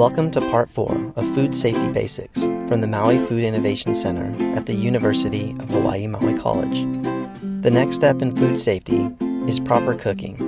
Welcome to Part 4 of Food Safety Basics from the Maui Food Innovation Center at the University of Hawaii Maui College. The next step in food safety is proper cooking.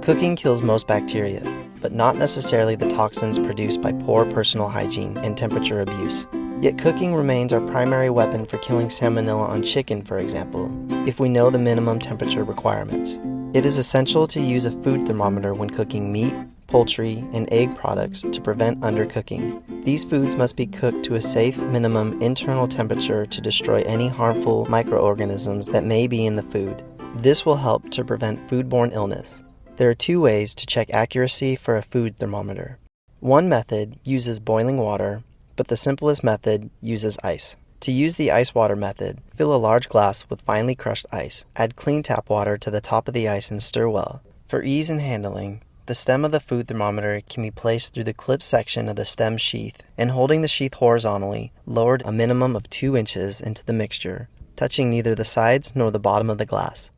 Cooking kills most bacteria, but not necessarily the toxins produced by poor personal hygiene and temperature abuse. Yet cooking remains our primary weapon for killing salmonella on chicken, for example, if we know the minimum temperature requirements. It is essential to use a food thermometer when cooking meat, poultry, and egg products to prevent undercooking. These foods must be cooked to a safe minimum internal temperature to destroy any harmful microorganisms that may be in the food. This will help to prevent foodborne illness. There are two ways to check accuracy for a food thermometer. One method uses boiling water, but the simplest method uses ice. To use the ice water method, fill a large glass with finely crushed ice. Add clean tap water to the top of the ice and stir well. For ease in handling, the stem of the food thermometer can be placed through the clip section of the stem sheath, and holding the sheath horizontally, lowered a minimum of 2 inches into the mixture, touching neither the sides nor the bottom of the glass.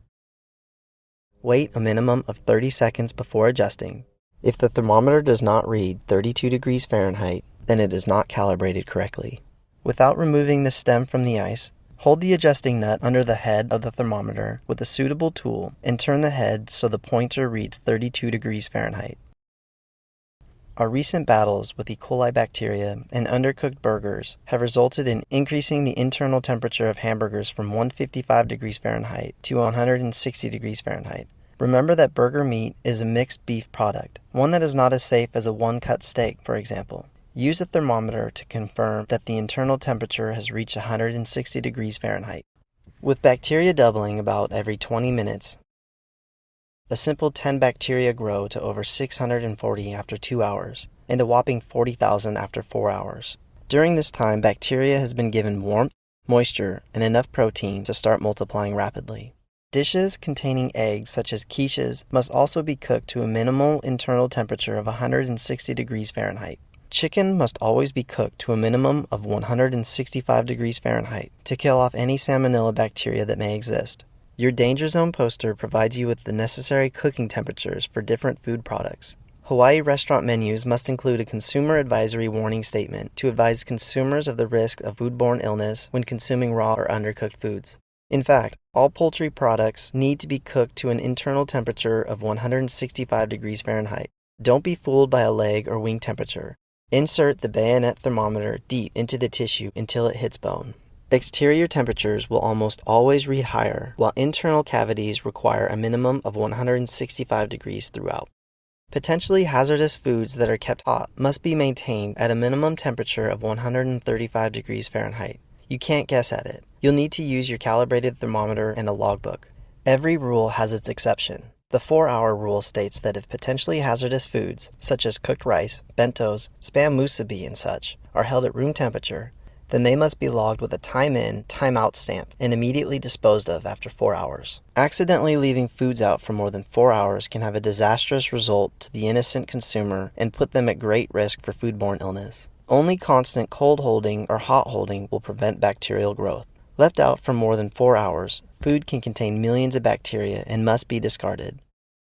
Wait a minimum of 30 seconds before adjusting. If the thermometer does not read 32 degrees Fahrenheit, then it is not calibrated correctly. Without removing the stem from the ice, hold the adjusting nut under the head of the thermometer with a suitable tool and turn the head so the pointer reads 32 degrees Fahrenheit. Our recent battles with E. coli bacteria and undercooked burgers have resulted in increasing the internal temperature of hamburgers from 155 degrees Fahrenheit to 160 degrees Fahrenheit. Remember that burger meat is a mixed beef product, one that is not as safe as a one-cut steak, for example. Use a thermometer to confirm that the internal temperature has reached 160 degrees Fahrenheit. With bacteria doubling about every 20 minutes, a simple 10 bacteria grow to over 640 after 2 hours, and a whopping 40,000 after 4 hours. During this time, bacteria has been given warmth, moisture, and enough protein to start multiplying rapidly. Dishes containing eggs, such as quiches, must also be cooked to a minimal internal temperature of 160 degrees Fahrenheit. Chicken must always be cooked to a minimum of 165 degrees Fahrenheit to kill off any salmonella bacteria that may exist. Your Danger Zone poster provides you with the necessary cooking temperatures for different food products. Hawaii restaurant menus must include a consumer advisory warning statement to advise consumers of the risk of foodborne illness when consuming raw or undercooked foods. In fact, all poultry products need to be cooked to an internal temperature of 165 degrees Fahrenheit. Don't be fooled by a leg or wing temperature. Insert the bayonet thermometer deep into the tissue until it hits bone. Exterior temperatures will almost always read higher, while internal cavities require a minimum of 165 degrees throughout. Potentially hazardous foods that are kept hot must be maintained at a minimum temperature of 135 degrees Fahrenheit. You can't guess at it. You'll need to use your calibrated thermometer and a logbook. Every rule has its exception. The 4-hour rule states that if potentially hazardous foods, such as cooked rice, bentos, spam musubi, and such, are held at room temperature, then they must be logged with a time-in, time-out stamp and immediately disposed of after 4 hours. Accidentally leaving foods out for more than 4 hours can have a disastrous result to the innocent consumer and put them at great risk for foodborne illness. Only constant cold holding or hot holding will prevent bacterial growth. Left out for more than 4 hours, food can contain millions of bacteria and must be discarded.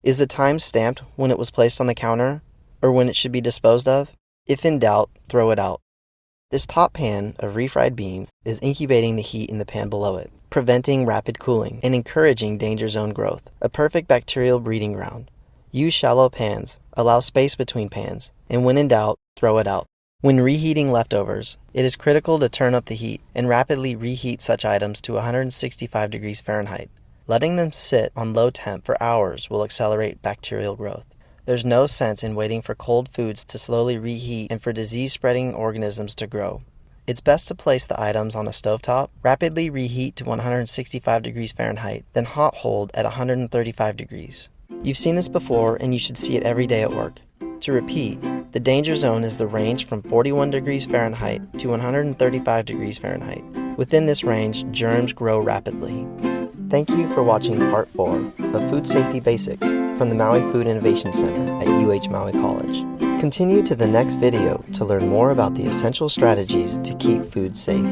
Is the time stamped when it was placed on the counter, or when it should be disposed of? If in doubt, throw it out. This top pan of refried beans is incubating the heat in the pan below it, preventing rapid cooling and encouraging danger zone growth, a perfect bacterial breeding ground. Use shallow pans, allow space between pans, and when in doubt, throw it out. When reheating leftovers, it is critical to turn up the heat and rapidly reheat such items to 165 degrees Fahrenheit. Letting them sit on low temp for hours will accelerate bacterial growth. There's no sense in waiting for cold foods to slowly reheat and for disease-spreading organisms to grow. It's best to place the items on a stovetop, rapidly reheat to 165 degrees Fahrenheit, then hot hold at 135 degrees. You've seen this before, and you should see it every day at work. To repeat, the danger zone is the range from 41 degrees Fahrenheit to 135 degrees Fahrenheit. Within this range, germs grow rapidly. Thank you for watching Part 4 of Food Safety Basics from the Maui Food Innovation Center at UH Maui College. Continue to the next video to learn more about the essential strategies to keep food safe.